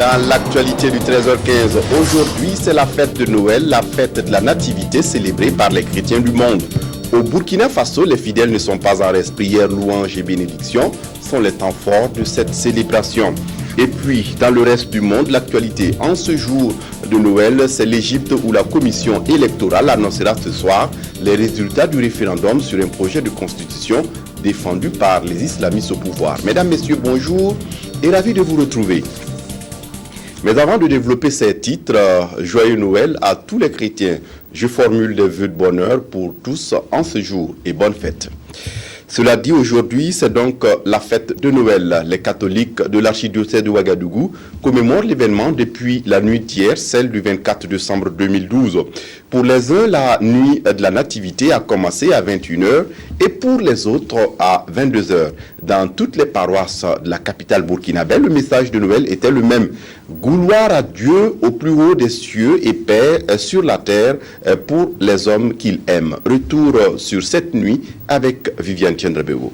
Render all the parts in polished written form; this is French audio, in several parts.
Dans l'actualité du 13h15, aujourd'hui c'est la fête de Noël, la fête de la Nativité célébrée par les chrétiens du monde. Au Burkina Faso, les fidèles ne sont pas en reste. Prières, louanges et bénédictions sont les temps forts de cette célébration. Et puis, dans le reste du monde, l'actualité en ce jour de Noël, c'est l'Égypte où la commission électorale annoncera ce soir les résultats du référendum sur un projet de constitution défendu par les islamistes au pouvoir. Mesdames, Messieurs, bonjour et ravi de vous retrouver. Mais avant de développer ces titres, joyeux Noël à tous les chrétiens. Je formule des vœux de bonheur pour tous en ce jour et bonne fête. Cela dit, aujourd'hui, c'est donc la fête de Noël. Les catholiques de l'archidiocèse de Ouagadougou commémorent l'événement depuis la nuit d'hier, celle du 24 décembre 2012. Pour les uns, la nuit de la Nativité a commencé à 21h et pour les autres à 22h. Dans toutes les paroisses de la capitale burkinabé, le message de Noël était le même. Gloire à Dieu au plus haut des cieux et paix sur la terre pour les hommes qu'il aime. Retour sur cette nuit avec Viviane Tiendrebego.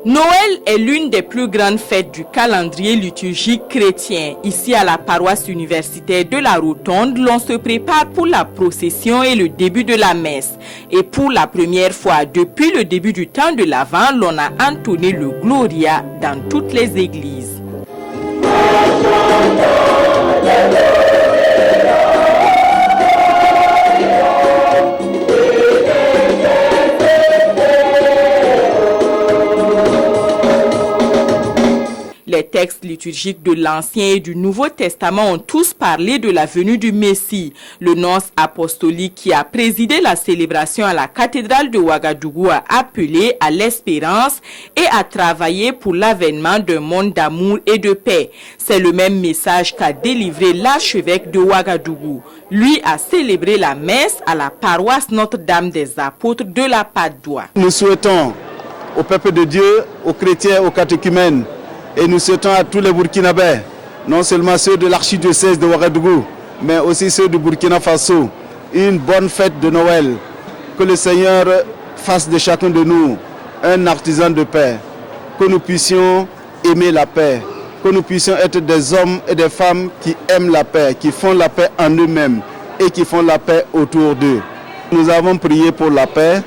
Noël est l'une des plus grandes fêtes du calendrier liturgique chrétien. Ici à la paroisse universitaire de la Rotonde, l'on se prépare pour la procession et le début de la messe. Et pour la première fois depuis le début du temps de l'Avent, l'on a entonné le Gloria dans toutes les églises. Les textes liturgiques de l'Ancien et du Nouveau Testament ont tous parlé de la venue du Messie. Le nonce apostolique qui a présidé la célébration à la cathédrale de Ouagadougou a appelé à l'espérance et a travaillé pour l'avènement d'un monde d'amour et de paix. C'est le même message qu'a délivré l'archevêque de Ouagadougou. Lui a célébré la messe à la paroisse Notre-Dame des Apôtres de la Padoue. Nous souhaitons au peuple de Dieu, aux chrétiens, aux catéchumènes, et nous souhaitons à tous les Burkinabés, non seulement ceux de l'archidiocèse de Ouagadougou, mais aussi ceux du Burkina Faso, une bonne fête de Noël. Que le Seigneur fasse de chacun de nous un artisan de paix, que nous puissions aimer la paix, que nous puissions être des hommes et des femmes qui aiment la paix, qui font la paix en eux-mêmes et qui font la paix autour d'eux. Nous avons prié pour la paix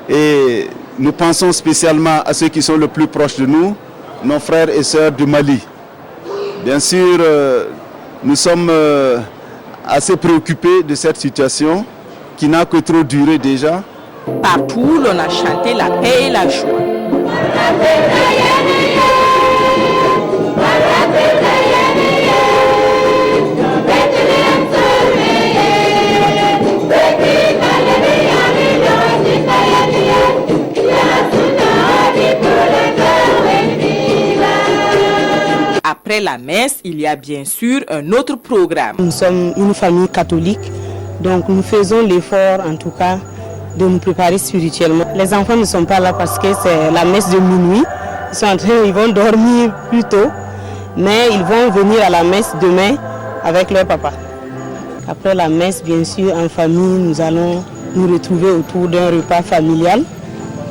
et nous pensons spécialement à ceux qui sont le plus proches de nous, nos frères et sœurs du Mali. Bien sûr, nous sommes assez préoccupés de cette situation qui n'a que trop duré déjà. Partout, l'on a chanté la paix et la joie. Après la messe, il y a bien sûr un autre programme. Nous sommes une famille catholique, donc nous faisons l'effort en tout cas de nous préparer spirituellement. Les enfants ne sont pas là parce que c'est la messe de minuit. Ils vont dormir plus tôt, mais ils vont venir à la messe demain avec leur papa. Après la messe, bien sûr, en famille, nous allons nous retrouver autour d'un repas familial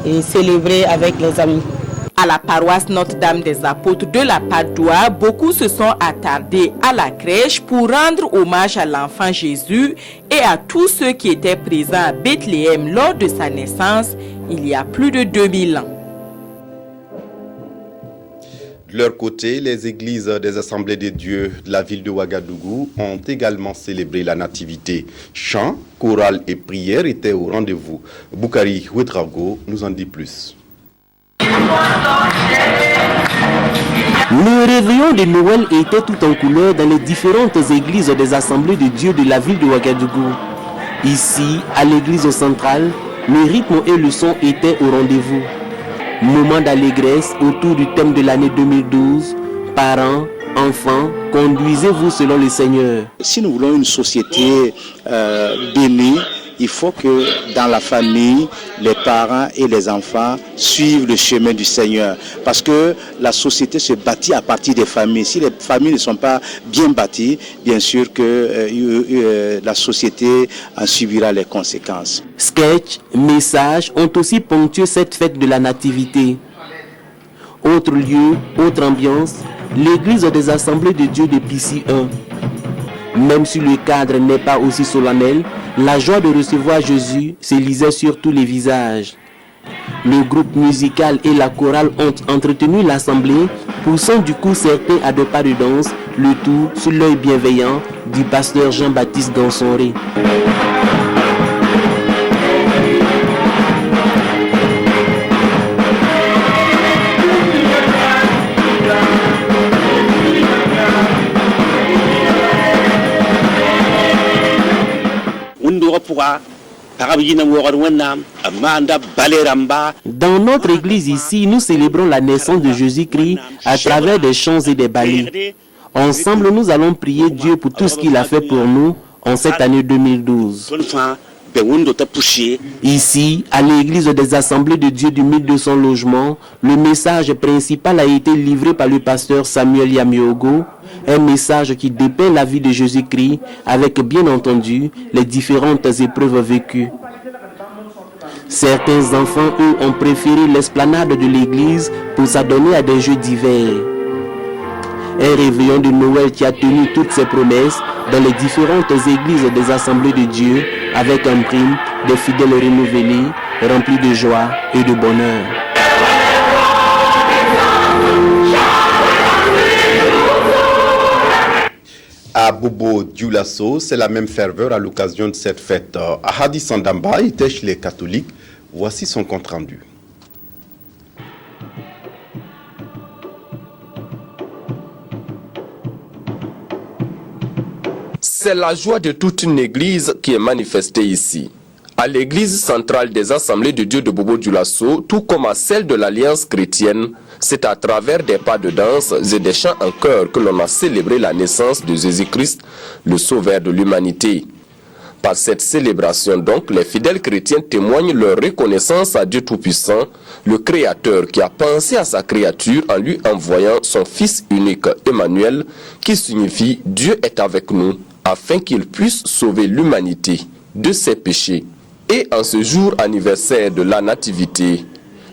et célébrer avec les amis. À la paroisse Notre-Dame des Apôtres de la Padoue, beaucoup se sont attardés à la crèche pour rendre hommage à l'enfant Jésus et à tous ceux qui étaient présents à Bethléem lors de sa naissance il y a plus de 2000 ans. De leur côté, les églises des Assemblées des Dieux de la ville de Ouagadougou ont également célébré la Nativité. Chants, chorales et prières étaient au rendez-vous. Boukari Ouedrago nous en dit plus. Le réveillon de Noël était tout en couleur dans les différentes églises des Assemblées de Dieu de la ville de Ouagadougou. Ici, à l'église centrale, le rythme et le son étaient au rendez-vous. Moment d'allégresse autour du thème de l'année 2012, parents, enfants, conduisez-vous selon le Seigneur. Si nous voulons une société bénie, il faut que dans la famille, les parents et les enfants suivent le chemin du Seigneur. Parce que la société se bâtit à partir des familles. Si les familles ne sont pas bien bâties, bien sûr que la société en subira les conséquences. Sketch, messages ont aussi ponctué cette fête de la Nativité. Autre lieu, autre ambiance, l'église des Assemblées de Dieu de Pissy 1. Même si le cadre n'est pas aussi solennel, la joie de recevoir Jésus se lisait sur tous les visages. Le groupe musical et la chorale ont entretenu l'assemblée, poussant du coup certains à deux pas de danse, le tout sous l'œil bienveillant du pasteur Jean-Baptiste Gansonré. Dans notre église ici, nous célébrons la naissance de Jésus-Christ à travers des chants et des ballets. Ensemble, nous allons prier Dieu pour tout ce qu'il a fait pour nous en cette année 2012. Ici, à l'église des Assemblées de Dieu du 1200 logements, le message principal a été livré par le pasteur Samuel Yamiogo, un message qui dépeint la vie de Jésus-Christ avec bien entendu les différentes épreuves vécues. Certains enfants, eux, ont préféré l'esplanade de l'église pour s'adonner à des jeux divers. Un réveillon de Noël qui a tenu toutes ses promesses dans les différentes églises des Assemblées de Dieu avec un prime des fidèles renouvelés, remplis de joie et de bonheur. À Bobo Dioulasso, c'est la même ferveur à l'occasion de cette fête. Ahadi Sandamba était chez les catholiques. Voici son compte-rendu. C'est la joie de toute une église qui est manifestée ici. À l'église centrale des Assemblées de Dieu de Bobo Dioulasso, tout comme à celle de l'Alliance chrétienne, c'est à travers des pas de danse et des chants en chœur que l'on a célébré la naissance de Jésus-Christ, le sauveur de l'humanité. Par cette célébration donc, les fidèles chrétiens témoignent leur reconnaissance à Dieu Tout-Puissant, le Créateur qui a pensé à sa créature en lui envoyant son Fils unique Emmanuel, qui signifie « Dieu est avec nous », afin qu'il puisse sauver l'humanité de ses péchés. Et en ce jour anniversaire de la Nativité,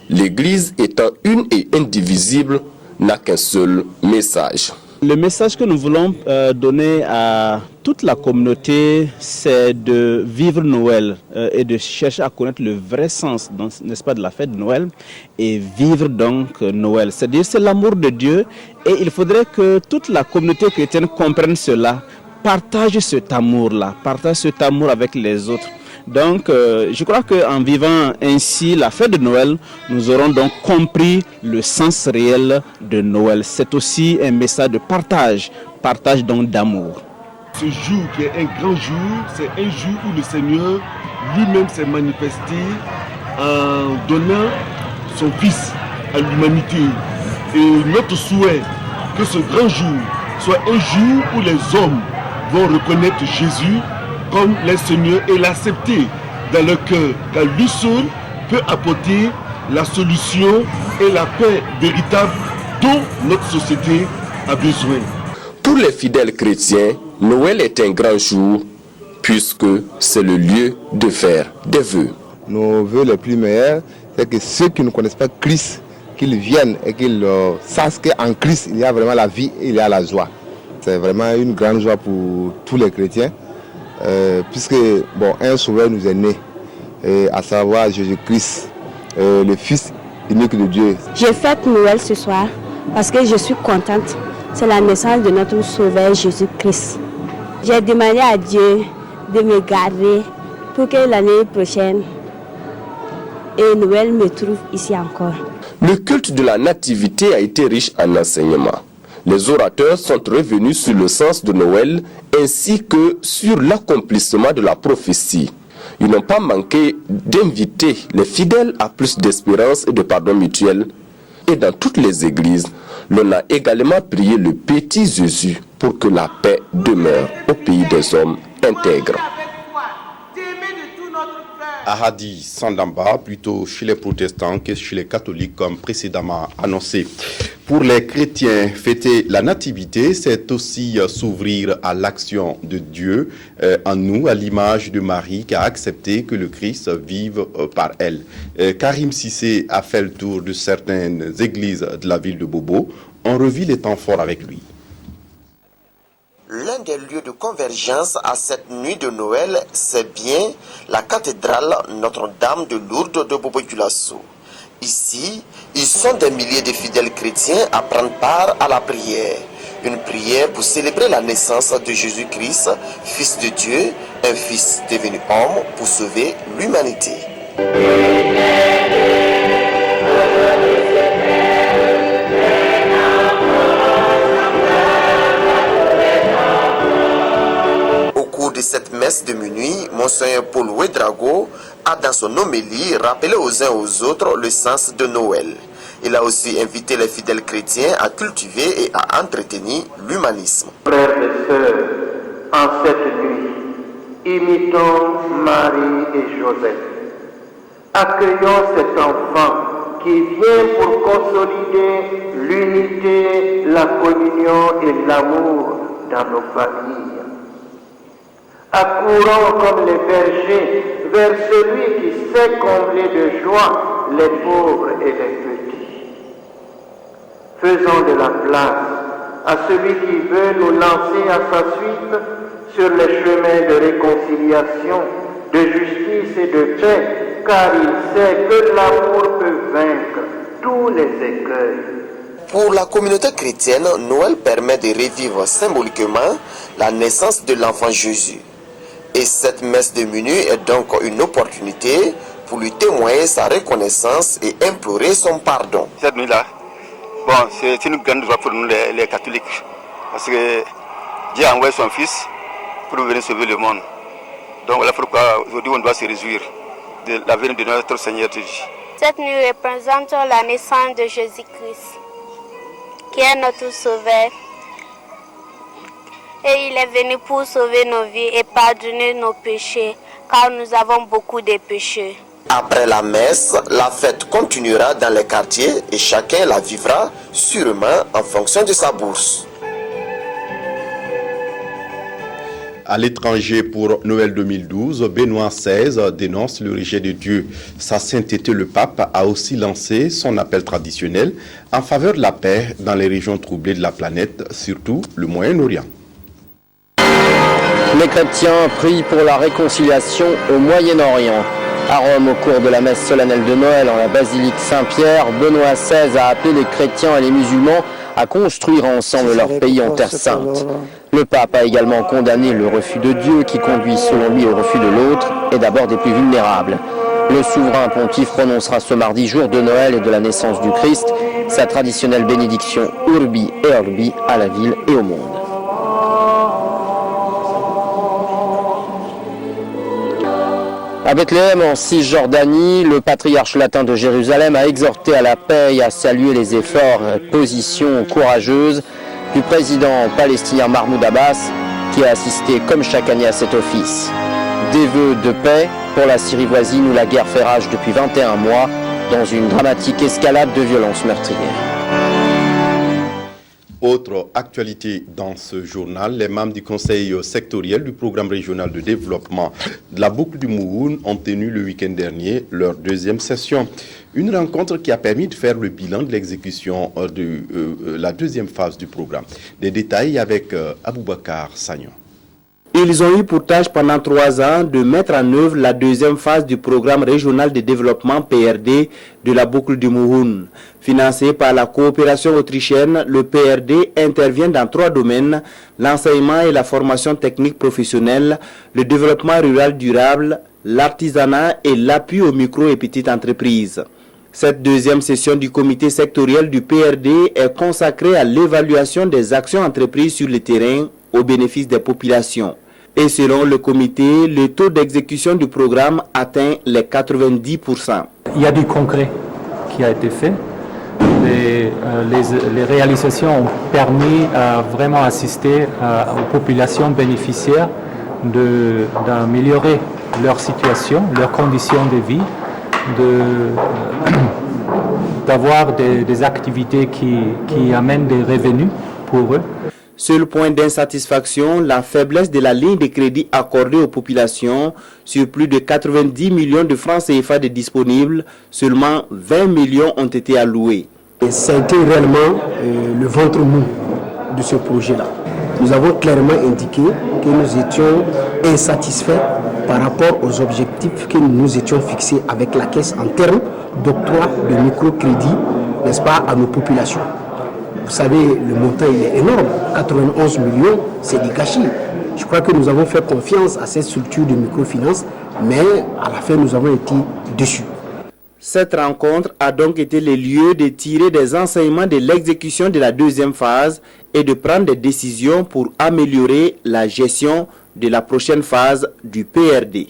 l'Église étant une et indivisible, n'a qu'un seul message. Le message que nous voulons donner à toute la communauté, c'est de vivre Noël et de chercher à connaître le vrai sens, n'est-ce pas, de la fête de Noël, et vivre donc Noël. C'est-à-dire c'est l'amour de Dieu, et il faudrait que toute la communauté chrétienne comprenne cela, partage cet amour-là, partage cet amour avec les autres. Donc, je crois qu'en vivant ainsi la fête de Noël, nous aurons donc compris le sens réel de Noël. C'est aussi un message de partage, partage donc d'amour. Ce jour qui est un grand jour, c'est un jour où le Seigneur lui-même s'est manifesté en donnant son Fils à l'humanité. Et notre souhait, que ce grand jour soit un jour où les hommes vont reconnaître Jésus comme le Seigneur et l'accepter dans leur cœur, car lui seul peut apporter la solution et la paix véritable dont notre société a besoin. Pour les fidèles chrétiens, Noël est un grand jour puisque c'est le lieu de faire des vœux. Nos vœux les plus meilleurs, c'est que ceux qui ne connaissent pas Christ, qu'ils viennent et qu'ils sachent qu'en Christ, il y a vraiment la vie et il y a la joie. C'est vraiment une grande joie pour tous les chrétiens. Puisque un sauveur nous est né, à savoir Jésus-Christ, le Fils unique de Dieu. Je fête Noël ce soir parce que je suis contente. C'est la naissance de notre sauveur Jésus-Christ. J'ai demandé à Dieu de me garder pour que l'année prochaine et Noël me trouve ici encore. Le culte de la nativité a été riche en enseignements. Les orateurs sont revenus sur le sens de Noël ainsi que sur l'accomplissement de la prophétie. Ils n'ont pas manqué d'inviter les fidèles à plus d'espérance et de pardon mutuel. Et dans toutes les églises, l'on a également prié le petit Jésus pour que la paix demeure au pays des hommes intègres. Ahadi Sandamba, plutôt chez les protestants que chez les catholiques comme précédemment annoncé. Pour les chrétiens, fêter la nativité, c'est aussi s'ouvrir à l'action de Dieu en nous, à l'image de Marie qui a accepté que le Christ vive par elle. Karim Sissé a fait le tour de certaines églises de la ville de Bobo. On revit les temps forts avec lui. L'un des lieux de convergence à cette nuit de Noël, c'est bien la cathédrale Notre-Dame de Lourdes de Bobo-Dioulasso. Ici, ils sont des milliers de fidèles chrétiens à prendre part à la prière. Une prière pour célébrer la naissance de Jésus-Christ, Fils de Dieu, un Fils devenu homme pour sauver l'humanité. Au cours de cette messe de minuit, Monseigneur Paul Ouedraogo a dans son homélie rappelé aux uns aux autres le sens de Noël. Il a aussi invité les fidèles chrétiens à cultiver et à entretenir l'humanisme. Frères et sœurs, en cette nuit, imitons Marie et Joseph. Accueillons cet enfant qui vient pour consolider l'unité, la communion et l'amour dans nos familles. Accourons comme les bergers vers celui qui sait combler de joie les pauvres et les petits. Faisons de la place à celui qui veut nous lancer à sa suite sur les chemins de réconciliation, de justice et de paix, car il sait que l'amour peut vaincre tous les écueils. Pour la communauté chrétienne, Noël permet de revivre symboliquement la naissance de l'enfant Jésus. Et cette messe de minuit est donc une opportunité pour lui témoigner sa reconnaissance et implorer son pardon. Cette nuit-là, bon, c'est une grande joie pour nous les catholiques, parce que Dieu a envoyé son Fils pour venir sauver le monde. Donc voilà pourquoi aujourd'hui on doit se réjouir de la venue de notre Seigneur Jésus. Cette nuit représente la naissance de Jésus-Christ, qui est notre Sauveur. Et il est venu pour sauver nos vies et pardonner nos péchés, car nous avons beaucoup de péchés. Après la messe, la fête continuera dans les quartiers et chacun la vivra sûrement en fonction de sa bourse. À l'étranger pour Noël 2012, Benoît XVI dénonce le rejet de Dieu. Sa sainteté, le pape, a aussi lancé son appel traditionnel en faveur de la paix dans les régions troublées de la planète, surtout le Moyen-Orient. Les chrétiens prient pour la réconciliation au Moyen-Orient. À Rome, au cours de la messe solennelle de Noël en la basilique Saint-Pierre, Benoît XVI a appelé les chrétiens et les musulmans à construire ensemble leur pays en terre sainte. Le pape a également condamné le refus de Dieu qui conduit selon lui au refus de l'autre et d'abord des plus vulnérables. Le souverain pontife prononcera ce mardi, jour de Noël et de la naissance du Christ, sa traditionnelle bénédiction Urbi et Orbi à la ville et au monde. À Bethléem, en Cisjordanie, le patriarche latin de Jérusalem a exhorté à la paix et a salué les efforts et positions courageuses du président palestinien Mahmoud Abbas, qui a assisté comme chaque année à cet office. Des vœux de paix pour la Syrie voisine où la guerre fait rage depuis 21 mois, dans une dramatique escalade de violences meurtrières. Autre actualité dans ce journal, les membres du conseil sectoriel du programme régional de développement de la boucle du Mouhoun ont tenu le week-end dernier leur deuxième session. Une rencontre qui a permis de faire le bilan de l'exécution de la deuxième phase du programme. Des détails avec Aboubakar Sagnon. Ils ont eu pour tâche pendant 3 ans de mettre en œuvre la deuxième phase du programme régional de développement PRD de la boucle du Mouhoun. Financé par la coopération autrichienne, le PRD intervient dans 3 domaines, l'enseignement et la formation technique professionnelle, le développement rural durable, l'artisanat et l'appui aux micro et petites entreprises. Cette deuxième session du comité sectoriel du PRD est consacrée à l'évaluation des actions entreprises sur le terrain au bénéfice des populations. Et selon le comité, le taux d'exécution du programme atteint les 90%. Il y a du concret qui a été fait. Les réalisations ont permis vraiment assister aux populations bénéficiaires d'améliorer leur situation, leurs conditions de vie, d'avoir des activités qui amènent des revenus pour eux. Seul point d'insatisfaction, la faiblesse de la ligne de crédit accordée aux populations. Sur plus de 90 millions de francs CFA de disponibles, seulement 20 millions ont été alloués. Ça a été réellement le ventre mou de ce projet-là. Nous avons clairement indiqué que nous étions insatisfaits par rapport aux objectifs que nous étions fixés avec la Caisse en termes d'octroi de microcrédits, n'est-ce pas, à nos populations. Vous savez, le montant il est énorme, 91 millions, c'est du gâchis. Je crois que nous avons fait confiance à cette structure de microfinance, mais à la fin nous avons été déçus. Cette rencontre a donc été le lieu de tirer des enseignements de l'exécution de la deuxième phase et de prendre des décisions pour améliorer la gestion de la prochaine phase du PRD.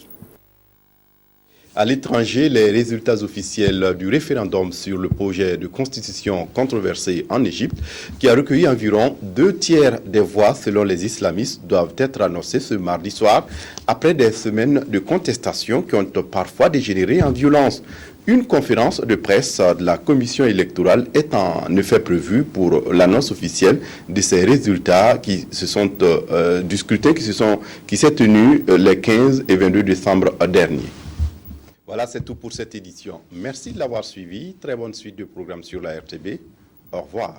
À l'étranger, les résultats officiels du référendum sur le projet de constitution controversé en Égypte, qui a recueilli environ 2/3 des voix selon les islamistes, doivent être annoncés ce mardi soir, après des semaines de contestation qui ont parfois dégénéré en violence. Une conférence de presse de la commission électorale est en effet prévue pour l'annonce officielle de ces résultats du scrutin qui s'est tenu les 15 et 22 décembre dernier. Voilà, c'est tout pour cette édition. Merci de l'avoir suivi. Très bonne suite de programme sur la RTB. Au revoir.